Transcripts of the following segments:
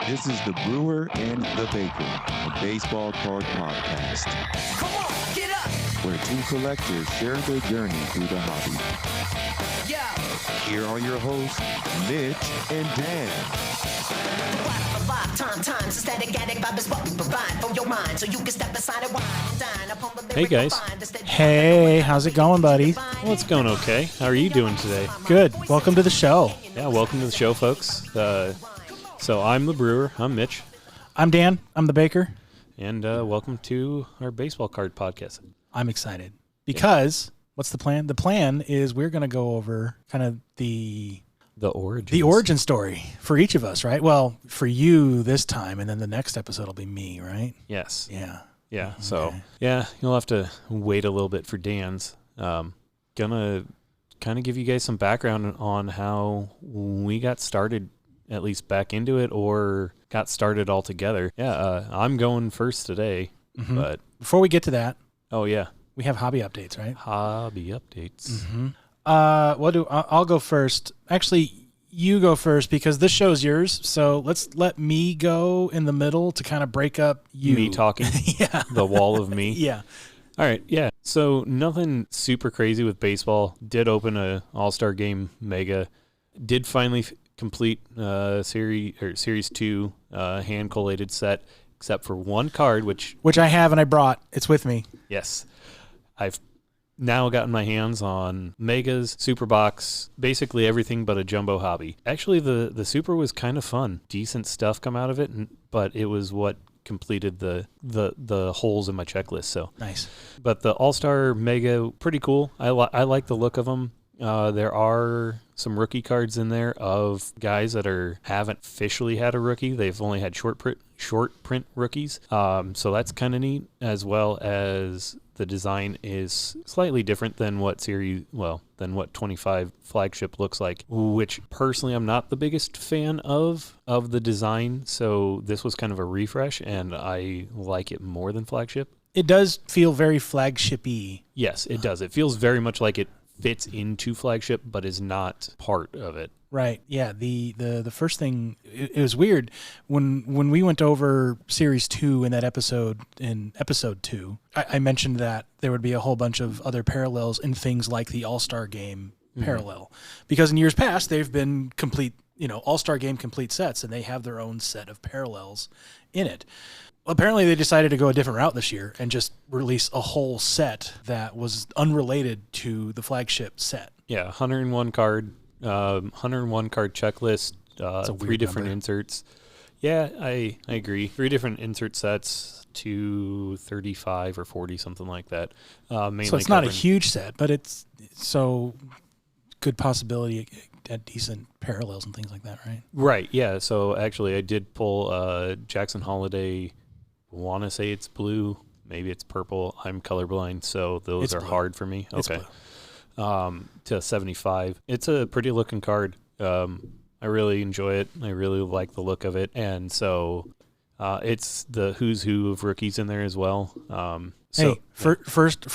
This is the Brewer and the Baker, a baseball card podcast. Come on, get up! Where two collectors share their journey through the hobby. Yeah. Here are your hosts, Mitch and Dan. Hey guys. Hey, how's it going, buddy? Well, it's going okay. How are you doing today? Good. Welcome to the show. Yeah, welcome to the show, folks. So I'm the Brewer. I'm Mitch. I'm Dan. I'm the Baker. And welcome to our baseball card podcast. I'm excited because what's the plan? The plan is we're going to go over kind of the origin story for each of us, right? Well, for you this time, and then the next episode will be me, right? Yes. Yeah. Yeah. Okay. So, yeah, you'll have to wait a little bit for Dan's. Gonna kind of give you guys some background on how we got started, at least back into it, or got started altogether. Yeah, I'm going first today, but Before we get to that, oh yeah, we have hobby updates, right? hobby updates. I'll go first. Actually, you go first because this show's yours. So let me go in the middle to kind of break up you. Me talking, Yeah. the wall of me. Yeah. All right, yeah. So nothing super crazy with baseball. Did open a All-Star Game Mega. Did finally complete Series 2 hand collated set, except for one card, which Which I have and I brought. It's with me. yes, I've now gotten my hands on Megas, Super Box, basically everything but a jumbo hobby. Actually, the Super was kind of fun. Decent stuff come out of it, but it was what completed the holes in my checklist. So Nice. but the All-Star Mega, pretty cool. I like the look of them. There are some rookie cards in there of guys that haven't officially had a rookie. They've only had short print rookies. So that's kind of neat, as well as the design is slightly different than what 25 flagship looks like, which personally I'm not the biggest fan of the design. So this was kind of a refresh, and I like it more than flagship. It does feel very flagship-y. Yes, it does. It feels very much like it fits into flagship, but is not part of it. Right. Yeah. The first thing, it was weird when we went over Series 2 in episode 2, I mentioned that there would be a whole bunch of other parallels in things like the All-Star Game parallel, because in years past they've been complete, All-Star Game complete sets, and they have their own set of parallels in it. Apparently, they decided to go a different route this year and just release a whole set that was unrelated to the flagship set. Yeah, 101 card checklist, a 3 weird different number. inserts. Yeah, I agree. 3 different insert sets, 235 or 40, something like that. Mainly So it's not a covering- huge set, but it's so good possibility at decent parallels and things like that, right? Right, yeah. So actually, I did pull Jackson Holiday. Want to say it's blue, maybe it's purple. I'm colorblind, so those It's are blue. hard for me. It's Okay. blue. To 75. It's a pretty looking card. I really enjoy it. I really like the look of it. And so it's the who's who of rookies in there as well. First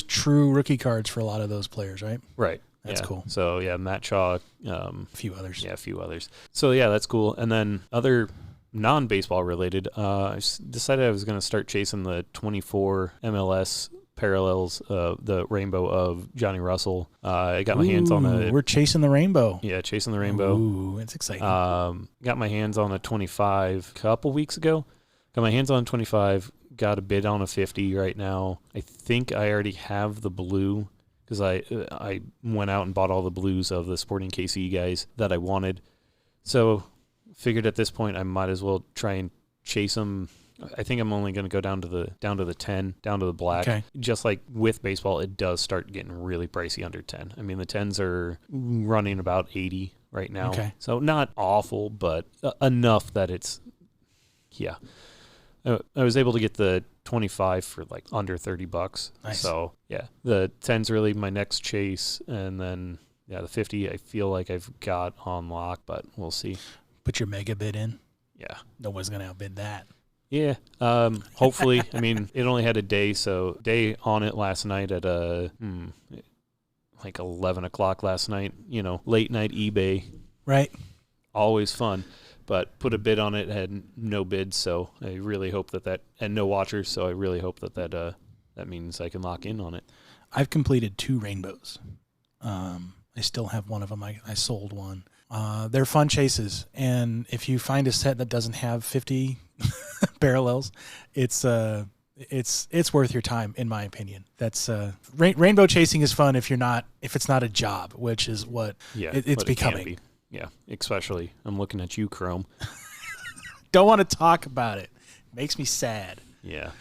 true rookie cards for a lot of those players, right? Right. That's yeah. cool. So, yeah, Matt Shaw. A few others. Yeah, a few others. So, yeah, that's cool. And then other non-baseball related, I decided I was going to start chasing the 24 MLS parallels, the rainbow of Johnny Russell. I got my hands on We're chasing the rainbow. Yeah, chasing the rainbow. Ooh, it's exciting. Got my hands on a 25 a couple weeks ago. Got my hands on a 25. Got a bid on a 50 right now. I think I already have the blue because I went out and bought all the blues of the Sporting KC guys that I wanted. So figured at this point I might as well try and chase them. I think I'm only going to go down to the 10, down to the black. Okay. Just like with baseball, it does start getting really pricey under 10. I mean, the 10s are running about 80 right now. Okay. So not awful, but enough that it's, yeah. I was able to get the 25 for like under $30. Nice. So yeah, the 10's really my next chase. And then, yeah, the 50 I feel like I've got on lock, but we'll see. Put your mega bid in. Yeah. No one's going to outbid that. Yeah, hopefully. I mean, it only had a day on it last night at like 11 o'clock last night, late night eBay. Right. always fun. But put a bid on it, had no bids, so I really hope and no watchers, so I really hope that means I can lock in on it. I've completed 2 rainbows. I still have one of them. I sold one. They're fun chases, and if you find a set that doesn't have 50 parallels, it's worth your time, in my opinion. That's rainbow chasing is fun if it's not a job, which is what it's becoming. Yeah, especially I'm looking at you, Chrome. Don't want to talk about it. Makes me sad. Yeah.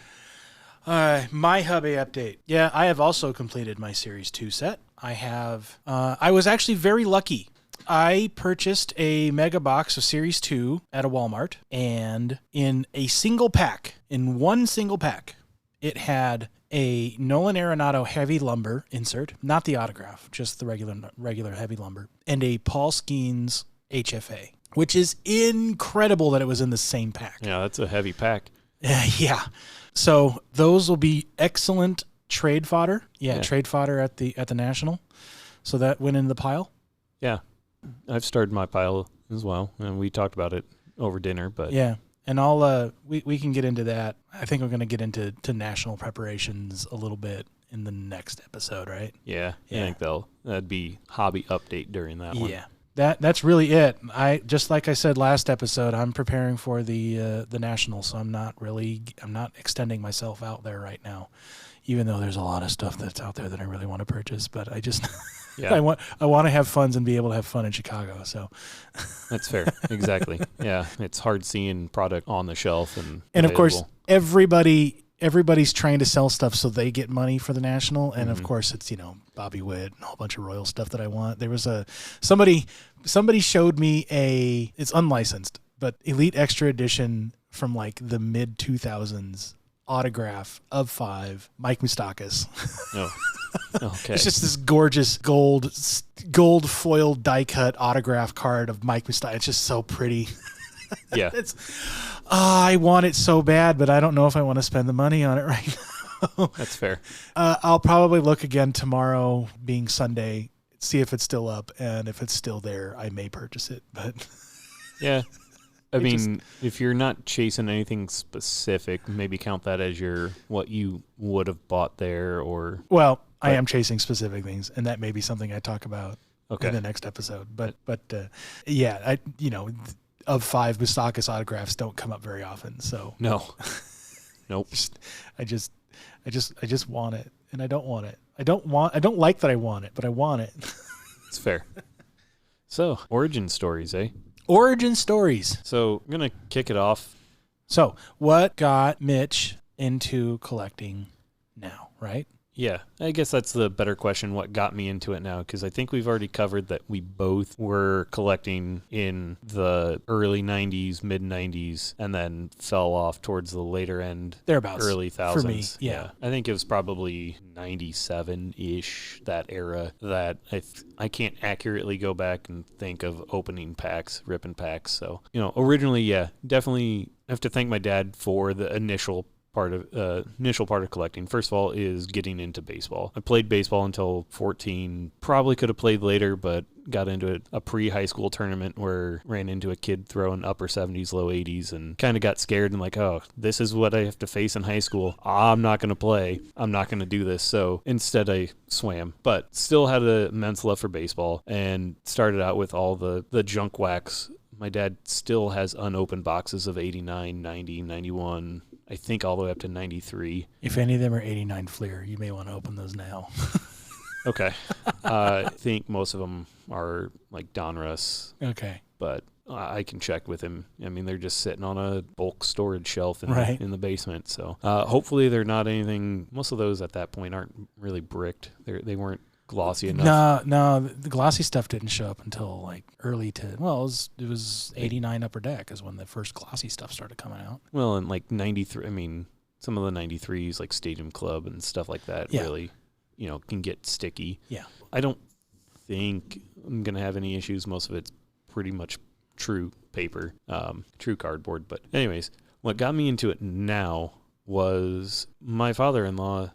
My hubby update. Yeah, I have also completed my Series 2 set. I was actually very lucky. I purchased a mega box of Series 2 at a Walmart, and in one single pack, it had a Nolan Arenado heavy lumber insert, not the autograph, just the regular heavy lumber, and a Paul Skeens HFA, which is incredible that it was in the same pack. Yeah, that's a heavy pack. Yeah. So those will be excellent trade fodder. Yeah, trade fodder at the National. So that went in the pile. Yeah. I've started my pile as well, and we talked about it over dinner, but yeah. And we can get into that. I think we're going to get into national preparations a little bit in the next episode, right? Yeah. I think that'd be hobby update during that one. Yeah. That's really it. Just like I said last episode, I'm preparing for the national, so I'm not extending myself out there right now, even though there's a lot of stuff that's out there that I really want to purchase, but I just I want to have fun and be able to have fun in Chicago. So that's fair. Exactly. Yeah, it's hard seeing product on the shelf and of course everybody's trying to sell stuff so they get money for the national, and of course it's Bobby Witt and a whole bunch of Royal stuff that I want. There was somebody showed me it's unlicensed but Elite Extra Edition from like the mid 2000s autograph of 5 Mike Moustakas. Oh. Okay. It's just this gorgeous gold foil die cut autograph card of Mike Moustakas. It's just so pretty. Yeah. I want it so bad, but I don't know if I want to spend the money on it right now. That's fair. I'll probably look again tomorrow, being Sunday, see if it's still up, and if it's still there, I may purchase it. But yeah. I mean, if you're not chasing anything specific, maybe count that as what you would have bought there, or. Well, I am chasing specific things, and that may be something I talk about in the next episode. But yeah, of 5 Moustakas autographs don't come up very often. So no, nope. I just want it, and I don't want it. I don't like that I want it, but I want it. It's fair. So, origin stories, eh? Origin stories. So I'm going to kick it off. So what got Mitch into collecting now, right? Yeah, I guess that's the better question, what got me into it now, because I think we've already covered that we both were collecting in the early 90s, mid-90s, and then fell off towards the later end, thereabouts, early thousands. For me, yeah. I think it was probably 97-ish, that era, that I can't accurately go back and think of opening packs, ripping packs. So, originally, yeah, definitely have to thank my dad for the initial part of collecting. First of all is getting into baseball. I played baseball until 14. Probably could have played later, but got into a pre-high school tournament where ran into a kid throwing upper 70s, low 80s, and kind of got scared and like, oh, this is what I have to face in high school. I'm not going to play. I'm not going to do this. So instead I swam, but still had an immense love for baseball and started out with all the junk wax. My dad still has unopened boxes of 89, 90, 91, I think all the way up to 93. If any of them are 89 Fleer, you may want to open those now. Okay. I think most of them are like Donruss. Okay. But I can check with him. I mean, they're just sitting on a bulk storage shelf in the basement. So hopefully they're not anything. Most of those at that point aren't really bricked. They weren't glossy enough. No, the glossy stuff didn't show up until like it was 89 Upper Deck is when the first glossy stuff started coming out. Well, and like 93, I mean, some of the 93s like Stadium Club and stuff like that really, can get sticky. Yeah. I don't think I'm going to have any issues. Most of it's pretty much true paper, true cardboard. But anyways, what got me into it now was my father-in-law,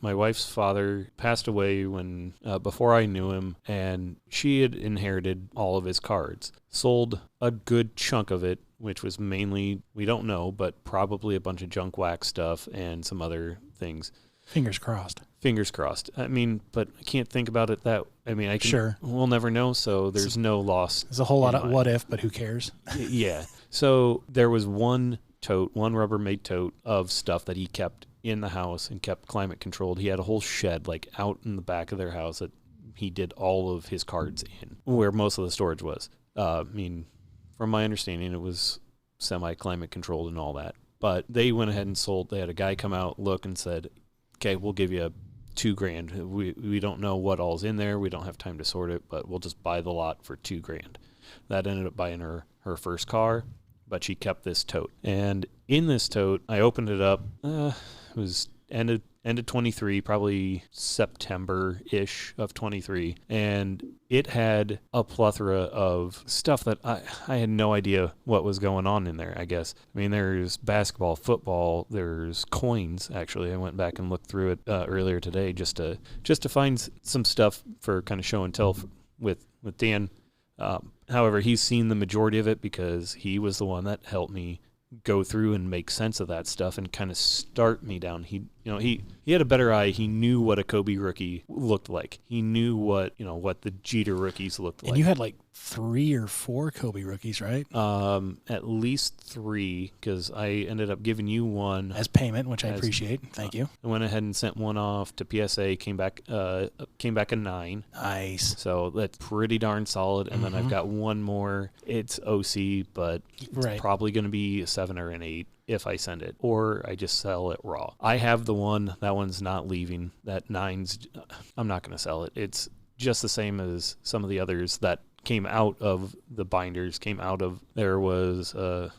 My wife's father passed away when before I knew him, and she had inherited all of his cards. Sold a good chunk of it, which was mainly, we don't know, but probably a bunch of junk wax stuff and some other things. Fingers crossed. Fingers crossed. I mean, but I can't think about it that. I mean, I can. Sure. We'll never know, so there's no loss. There's a whole lot of what if, but who cares? Yeah. So there was one Rubbermaid tote of stuff that he kept in the house and kept climate controlled. He had a whole shed like out in the back of their house that he did all of his cards in, where most of the storage was. I mean, from my understanding, it was semi-climate controlled and all that. But they went ahead and sold. They had a guy come out, look, and said, "Okay, we'll give you $2,000. We don't know what all's in there. We don't have time to sort it, but we'll just buy the lot for $2,000." That ended up buying her first car, but she kept this tote. And in this tote, I opened it up. It was end of 23, probably September-ish of 23, and it had a plethora of stuff that I had no idea what was going on in there, I guess. I mean, there's basketball, football, there's coins, actually. I went back and looked through it earlier today just to find some stuff for kind of show and tell with Dan. However, he's seen the majority of it because he was the one that helped me go through and make sense of that stuff and kind of start me down. He had a better eye. He knew what a Kobe rookie looked like. He knew what the Jeter rookies looked like. And you had like 3 or 4 Kobe rookies, right? At least 3, because I ended up giving you one as payment, which I appreciate. Thank you. I went ahead and sent one off to PSA. Came back a 9. Nice. So that's pretty darn solid. And then I've got one more. It's OC, but it's probably going to be a 7 or an 8 if I send it, or I just sell it raw. I have the one. That one's not leaving. That 9's. I'm not going to sell it. It's just the same as some of the others that came out of the binders. There was.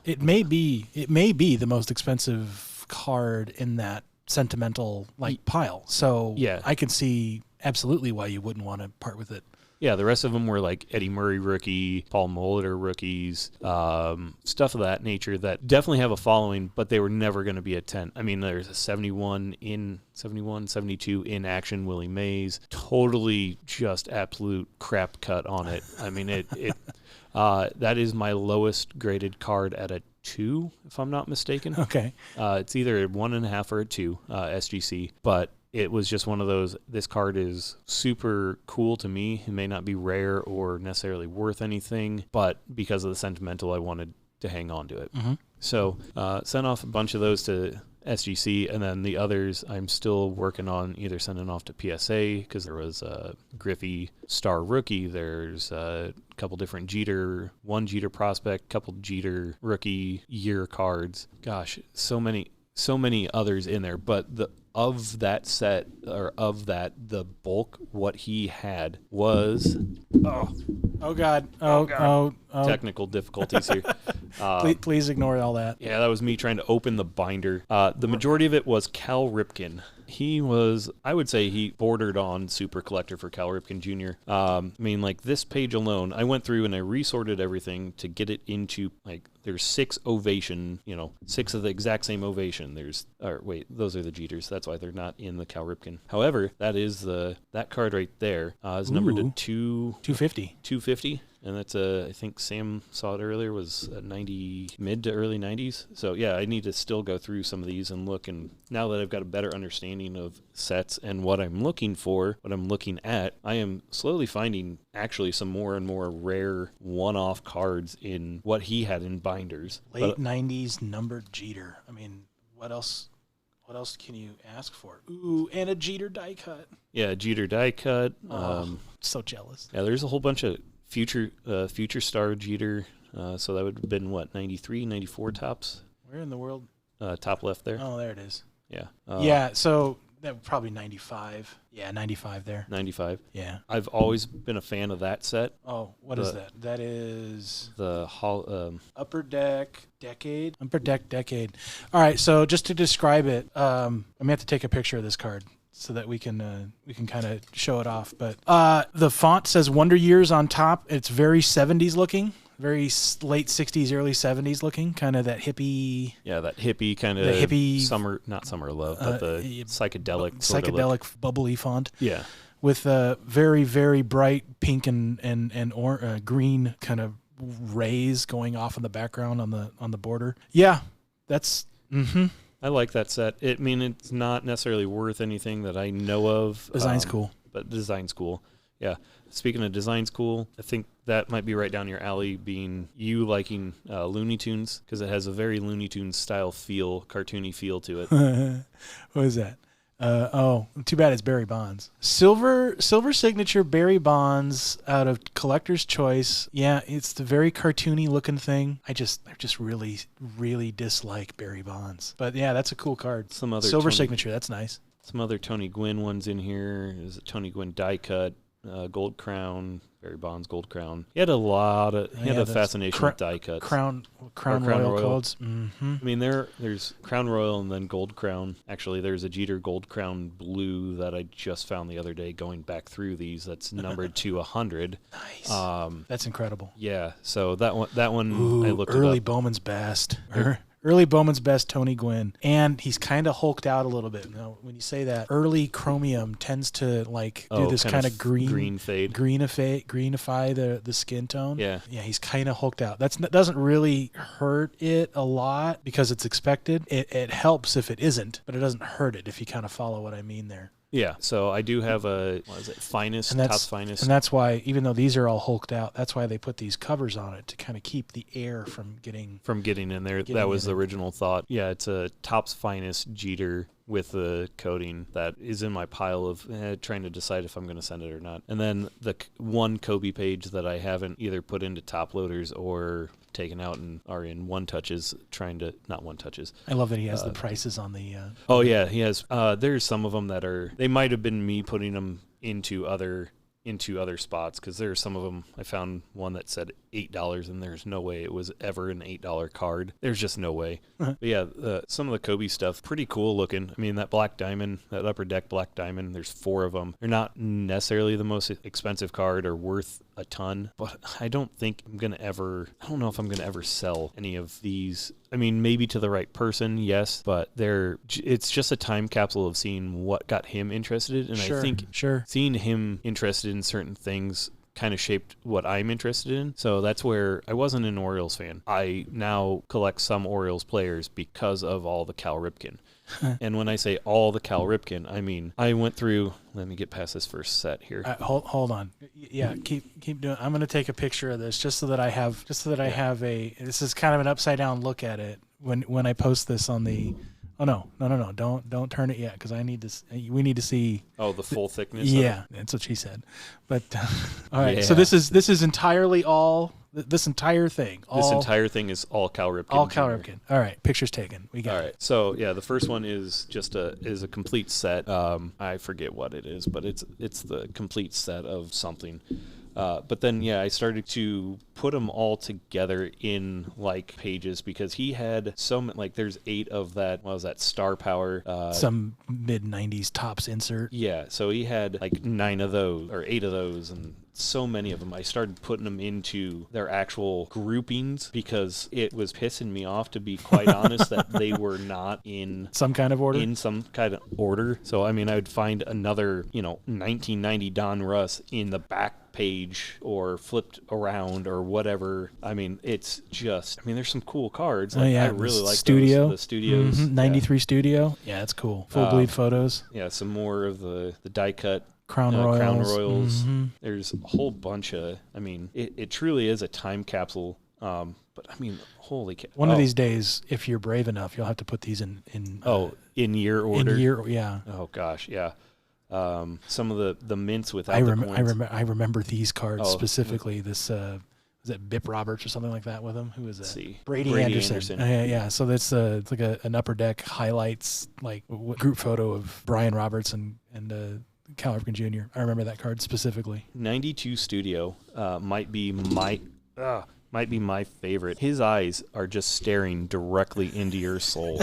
It may be the most expensive card in that sentimental pile. So yeah, I can see absolutely why you wouldn't want to part with it. Yeah, the rest of them were like Eddie Murray rookie, Paul Molitor rookies, stuff of that nature that definitely have a following, but they were never going to be a 10. I mean, there's a 71, 72 in action Willie Mays. Totally just absolute crap cut on it. I mean, that is my lowest graded card at a 2, if I'm not mistaken. Okay. It's either a 1.5 or a 2 SGC, but it was just one of those, this card is super cool to me. It may not be rare or necessarily worth anything, but because of the sentimental, I wanted to hang on to it. Mm-hmm. So sent off a bunch of those to SGC, and then the others I'm still working on either sending off to PSA, because there was a Griffey Star Rookie. There's a couple different one Jeter prospect, couple Jeter Rookie year cards. Gosh, so many others in there, but of that set, or of that, the bulk, what he had was... Oh, God. Oh. Technical difficulties here. Please ignore all that. Yeah, that was me trying to open the binder. The majority of it was Cal Ripken. He was, I would say he bordered on super collector for Cal Ripken Jr. I mean, like this page alone, I went through and I resorted everything to get it into, like, there's 6 ovation, 6 of the exact same ovation. Those are the Jeters. That's why they're not in the Cal Ripken. However, that card right there is numbered to 250. 250. And that's I think Sam saw it earlier, was a 90, mid to early 90s. So yeah, I need to still go through some of these and look. And now that I've got a better understanding of sets and what I'm looking at, I am slowly finding actually some more and more rare one-off cards in what he had in binders. Late 90s numbered Jeter. I mean, what else can you ask for? Ooh, and a Jeter die cut. Yeah, Jeter die cut. So jealous. Yeah, there's a whole bunch of future star Jeter. So that would have been, 93, 94 tops? Where in the world? Top left there. Oh, there it is. Yeah. So that probably 95. Yeah, 95 there. 95. Yeah. I've always been a fan of that set. Oh, what is that? That is the Upper Deck Decade. Upper Deck Decade. All right, so just to describe it, I'm gonna have to take a picture of this card so that we can kind of show it off. But the font says Wonder Years on top. It's very 70s looking. very late 60s, early 70s looking, kind of that hippie. Yeah, that hippie kind of summer, not summer love, but the psychedelic bubbly font. Yeah. With very, very bright pink and green kind of rays going off in the background on the border. Yeah, that's... Mm-hmm. I like that set. It's not necessarily worth anything that I know of. Design's cool. But design's cool. Yeah. Speaking of design's cool, I think that might be right down your alley, being you liking Looney Tunes, because it has a very Looney Tunes style feel, cartoony feel to it. What is that? Too bad it's Barry Bonds. Silver signature Barry Bonds out of Collector's Choice. Yeah, it's the very cartoony looking thing. I just really, really dislike Barry Bonds. But yeah, that's a cool card. Some other silver signature, that's nice. Some other Tony Gwynn ones in here. There's a Tony Gwynn die cut, Gold Crown, Barry Bonds Gold Crown. He had a fascination with die cuts. Crown Royal codes. Mm-hmm. I mean, there's Crown Royal and then Gold Crown. Actually, there's a Jeter Gold Crown Blue that I just found the other day going back through these. That's numbered to 100. Nice. That's incredible. Yeah. So that one Ooh, I looked early it up. Bowman's best. Early Bowman's best, Tony Gwynn. And he's kind of hulked out a little bit. Now, when you say that, early chromium tends to do this kind of green fade. Greenify the skin tone. Yeah. Yeah, he's kind of hulked out. That doesn't really hurt it a lot because it's expected. It helps if it isn't, but it doesn't hurt it if you kind of follow what I mean there. Yeah, so I do have Finest, Topps Finest. And that's why, even though these are all hulked out, that's why they put these covers on it to kind of keep the air from getting in there. That was the original thought. Yeah, it's a Topps Finest Jeter with the coating that is in my pile of trying to decide if I'm going to send it or not. And then the one Kobe page that I haven't either put into top loaders or taken out and are in one-touches, not one-touches. I love that he has the prices on the... Oh, yeah, he has. There's some of them that they might have been me putting them into other spots, because there are some of them. I found one that said $8, and there's no way it was ever an $8 card. There's just no way. But yeah, some of the Kobe stuff, pretty cool looking. I mean, that black diamond, that upper deck black diamond, there's 4 of them. They're not necessarily the most expensive card or worth a ton, but I don't know if I'm going to ever sell any of these. I mean, maybe to the right person, yes, but it's just a time capsule of seeing what got him interested. And I think seeing him interested in certain things kind of shaped what I'm interested in. So that's where I wasn't an Orioles fan. I now collect some Orioles players because of all the Cal Ripken. And when I say all the Cal Ripken, I mean, I went through, let me get past this first set here. Hold on. Yeah, keep doing. I'm going to take a picture of this just so that I have this is kind of an upside down look at it when I post this on the, oh no, don't turn it yet, because we need to see. Oh, the full thickness. Yeah, that's what she said. But all right, so this is entirely all. This entire thing. This entire thing is all Cal Ripken. All Cal Ripken. All right, pictures taken. We got it. All right. So yeah, the first one is just a complete set. I forget what it is, but it's the complete set of something. But then, yeah, I started to put them all together in, pages, because he had there's 8 of that, what was that, Star Power. Some mid-90s Topps insert. Yeah, so he had, 9 of those, or 8 of those, and so many of them. I started putting them into their actual groupings because it was pissing me off, to be quite honest, that they were not in some kind of order. So I mean, I would find another 1990 Don Russ in the back page or flipped around or whatever. I mean, it's just, there's some cool cards. I really like the studios. 93 Studio. Yeah, that's cool. Full bleed photos. Yeah, some more of the die cut Crown Royals. Mm-hmm. There's a whole bunch of, it truly is a time capsule. But holy cow. One of these days, if you're brave enough, you'll have to put these in year order. Yeah. Oh gosh, yeah. Some of the mints without I remember these cards specifically. This was it Bip Roberts or something like that with him? Who is it? Brady Anderson. Yeah. So that's it's like an upper deck highlights, group photo of Brian Roberts and Cal Ripken Jr. I remember that card specifically. 92 Studio might be my favorite. His eyes are just staring directly into your soul.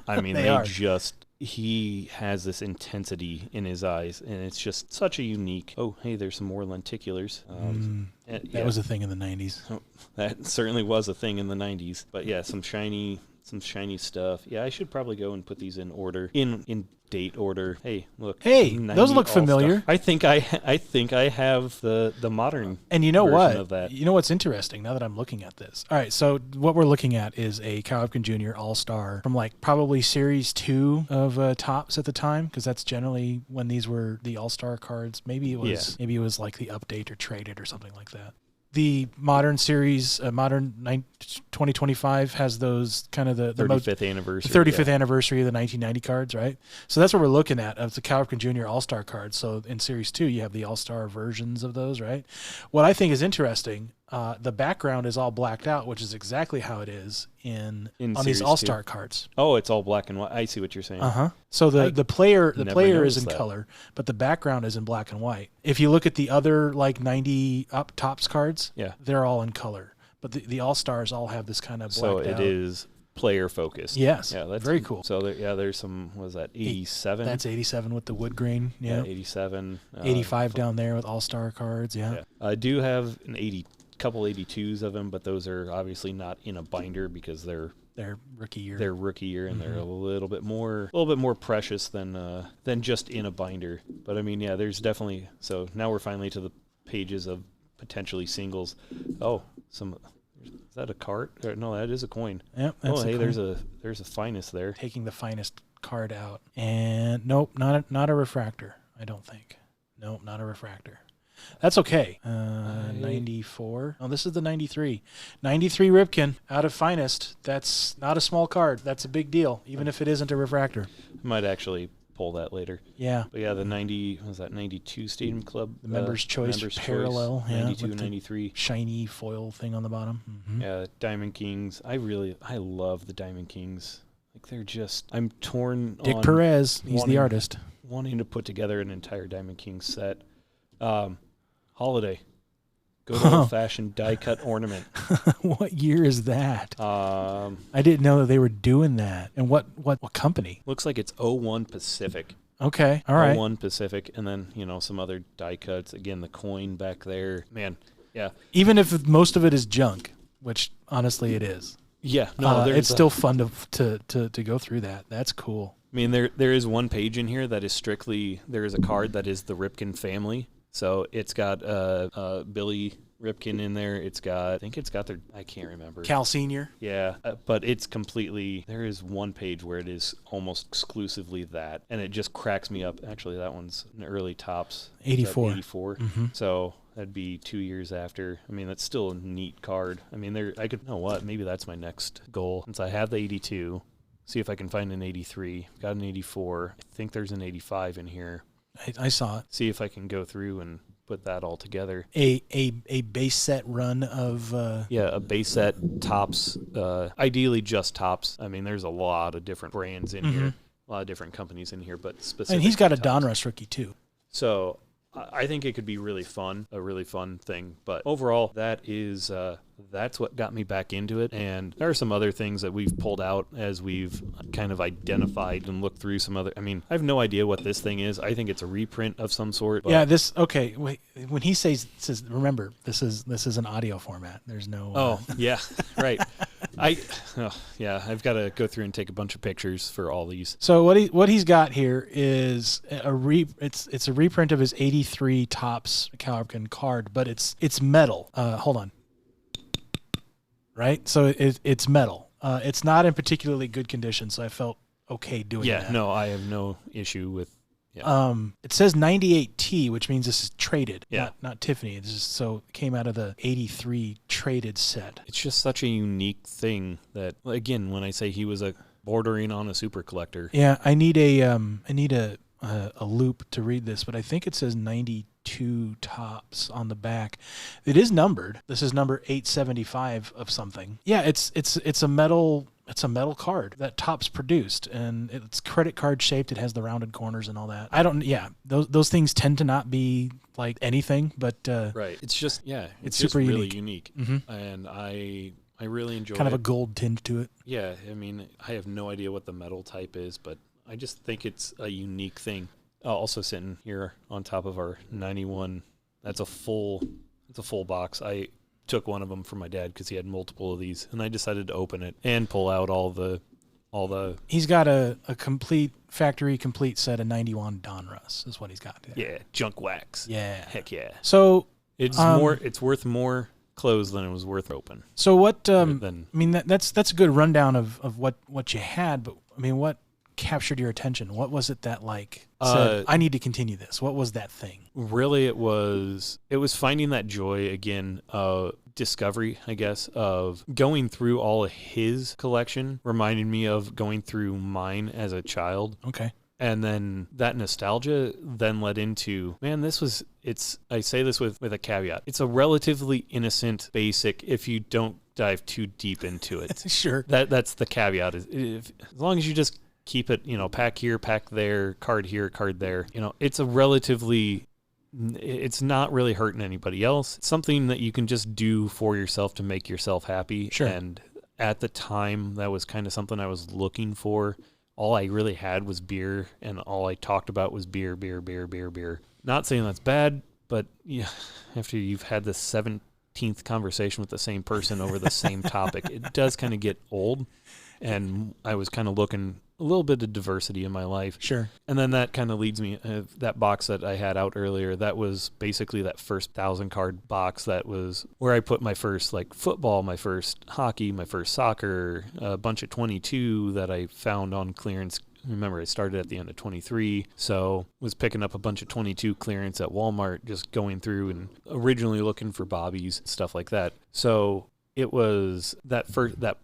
They just he has this intensity in his eyes, and it's just such a unique. Oh, hey, there's some more lenticulars. That was a thing in the 90s. Oh, that certainly was a thing in the 90s. But yeah, some shiny stuff. Yeah, I should probably go and put these in order, in date order. Hey, look. Hey, those look familiar. I think I have the modern. And you know version what? Of that. You know what's interesting now that I'm looking at this? All right, so what we're looking at is a Cal Ripken Jr. All-Star from like probably Series 2 of Topps at the time, because that's generally when these were the All-Star cards. Maybe it was like the update or traded or something like that. The modern series, modern 2025 has those kind of the 35th anniversary. 35th anniversary of the 1990 cards, right? So that's what we're looking at of the Cal Ripken Jr. All-Star cards. So in Series 2, you have the All-Star versions of those, right? What I think is interesting, the background is all blacked out, which is exactly how it is on these All-Star cards. Oh, it's all black and white. I see what you're saying. So the player is in that. color, but the background is in black and white. If you look at the other like 90 up Topps cards, they're all in color. But the All-Stars all have this kind of blacked out. So it is player focused. Yes. Yeah, that's very cool. So there's some, what was that, 87? That's 87 with the wood grain. Yeah, 87. 85 down there with All-Star cards. Yeah. I do have couple 82s of them, but those are obviously not in a binder because they're rookie year. They're rookie year, and they're a little bit more precious than just in a binder. But I mean, yeah, there's definitely. So now we're finally to the pages of potentially singles. Oh, is that a cart? No, that is a coin. Yep. That's hey, coin. there's a finest there. Taking the finest card out, and nope, not a refractor. I don't think. Nope, not a refractor. That's okay. 94. Oh, this is the 93. 93 Ripken out of finest. That's not a small card. That's a big deal, even if it isn't a refractor. I might actually pull that later. Yeah. But yeah, the 92 Stadium Club. The Members' Choice parallel. Choice, 92, 93. Shiny foil thing on the bottom. Mm-hmm. Yeah, Diamond Kings. I love the Diamond Kings. Like they're just, I'm torn Dick on Perez, he's the artist. Wanting to put together an entire Diamond Kings set. Holiday. Good old-fashioned die-cut ornament. What year is that? I didn't know that they were doing that. And what company? Looks like it's 01 Pacific. Okay, all right. 01 Pacific, and then, some other die cuts. Again, the coin back there. Man, yeah. Even if most of it is junk, which honestly it is. Yeah, no, it's still fun to go through that. That's cool. I mean, there is one page in here that is strictly, there is a card that is the Ripken family. So it's got Billy Ripken in there. I think it's got I can't remember. Cal Senior. Yeah, but it's completely, there is one page where it is almost exclusively that, and it just cracks me up. Actually, that one's an early Topps. 84. 84. Mm-hmm. So that'd be 2 years after. I mean, that's still a neat card. I mean, maybe that's my next goal. Since I have the 82, see if I can find an 83. Got an 84. I think there's an 85 in here. I saw it. See if I can go through and put that all together. A base set run of a base set Topps, ideally just Topps. I mean, there's a lot of different brands in here, a lot of different companies in here, but specifically. And he's got a Topps. Donruss rookie too. So I think it could be a really fun thing. But overall, that's what got me back into it. And there are some other things that we've pulled out as we've kind of identified and looked through some other. I mean, I have no idea what this thing is. I think it's a reprint of some sort. Yeah, okay. Wait, when he says, remember, this is an audio format. There's no. Oh, yeah, right. I've got to go through and take a bunch of pictures for all these. So what he's got here is it's a reprint of his 83 Topps Cal Ripken card, but it's metal. Hold on. Right? So it's metal. It's not in particularly good condition, so I felt okay doing that. Yeah, no, I have no issue with. Yeah. It says 98T, which means this is traded, yeah. not Tiffany. So it came out of the 83 traded set. It's just such a unique thing that, again, when I say he was bordering on a super collector. Yeah, I need a loop to read this, but I think it says 92 Topps on the back. It is numbered. This is number 875 of something. Yeah, it's a metal. It's a metal card that Topps produced, and it's credit card shaped. It has the rounded corners and all that. Those things tend to not be like anything, but right. It's just it's just super really unique. And I really enjoy kind of it. a gold tint to it. Yeah, I mean, I have no idea what the metal type is, but I just think it's a unique thing. Also sitting here on top of our 91, that's a full box. I took one of them from my dad because he had multiple of these, and I decided to open it and pull out all the. He's got a factory complete set of 91 Donruss is what he's got there. Yeah, junk wax. Yeah. Heck yeah. So it's worth more closed than it was worth open. So what? I mean, that's a good rundown of what you had, but I mean, what captured your attention? What was it that said, I need to continue this? What was that thing? Really, it was finding that joy again, discovery, I guess, of going through all of his collection, reminding me of going through mine as a child. Okay. And then that nostalgia then led into, man, I say this with a caveat. It's a relatively innocent, basic, if you don't dive too deep into it. Sure. That's the caveat. As long as you just keep it, pack here, pack there, card here, card there. It's it's not really hurting anybody else. It's something that you can just do for yourself to make yourself happy. Sure. And at the time, that was kind of something I was looking for. All I really had was beer, and all I talked about was beer, beer, beer, beer, beer. Not saying that's bad, but yeah, after you've had the 17th conversation with the same person over the same topic, it does kind of get old. And I was kind of looking a little bit of diversity in my life. Sure. And then that kind of leads me, that box that I had out earlier, that was basically that first 1,000 card box. That was where I put my first football, my first hockey, my first soccer, a bunch of 22 that I found on clearance. Remember, I started at the end of 23, so was picking up a bunch of 22 clearance at Walmart, just going through and originally looking for bobbies, stuff like that. So it was that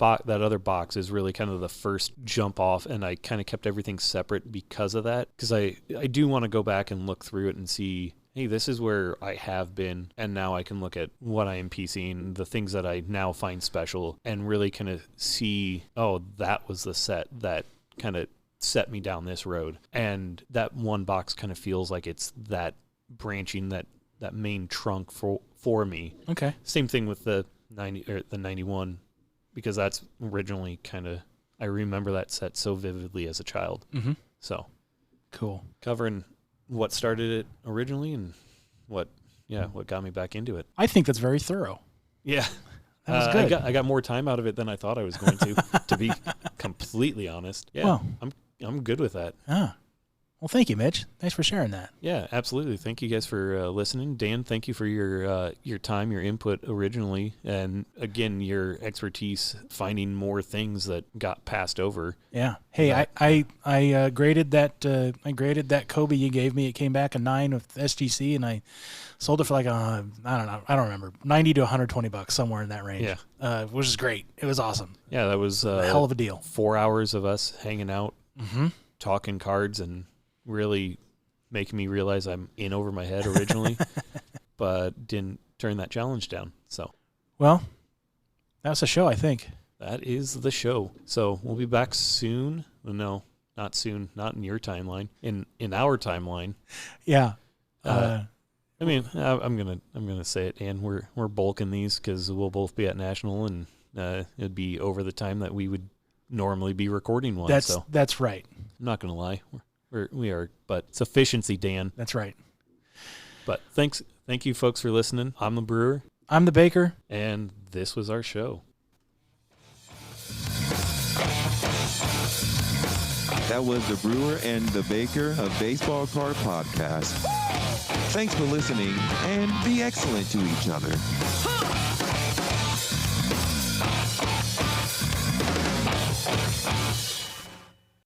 other box is really kind of the first jump off, and I kind of kept everything separate because of that, because I do want to go back and look through it and see, hey, this is where I have been, and now I can look at what I am PCing, the things that I now find special, and really kind of see, oh, that was the set that kind of set me down this road. And that one box kind of feels like it's that branching, that main trunk for me. Okay. Same thing with the 91, because that's originally I remember that set so vividly as a child. Mm-hmm. So cool. Covering what started it originally and what got me back into it. I think that's very thorough. Yeah. That was good. I got more time out of it than I thought I was going to be completely honest. Yeah. Well, I'm good with that. Well, thank you, Mitch. Thanks for sharing that. Yeah, absolutely. Thank you guys for listening. Dan, thank you for your time, your input originally, and again, your expertise finding more things that got passed over. Yeah. Hey, I graded that Kobe you gave me. It came back a 9 with SGC, and I sold it for I don't remember, $90 to $120, somewhere in that range. Yeah. Which is great. It was awesome. Yeah, that was a hell of a deal. 4 hours of us hanging out, mm-hmm. talking cards, and really making me realize I'm in over my head originally, but didn't turn that challenge down. So, well, that's the show, I think. That is the show. So we'll be back soon. No, not soon. Not in your timeline. In our timeline. Yeah. I'm gonna say it, and we're bulking these because we'll both be at National, and it'd be over the time that we would normally be recording one. That's right. I'm not gonna lie. We are, but it's efficiency, Dan. That's right. But thank you, folks, for listening. I'm the brewer. I'm the baker. And this was our show. That was the brewer and the baker of Baseball Card Podcast. Thanks for listening, and be excellent to each other.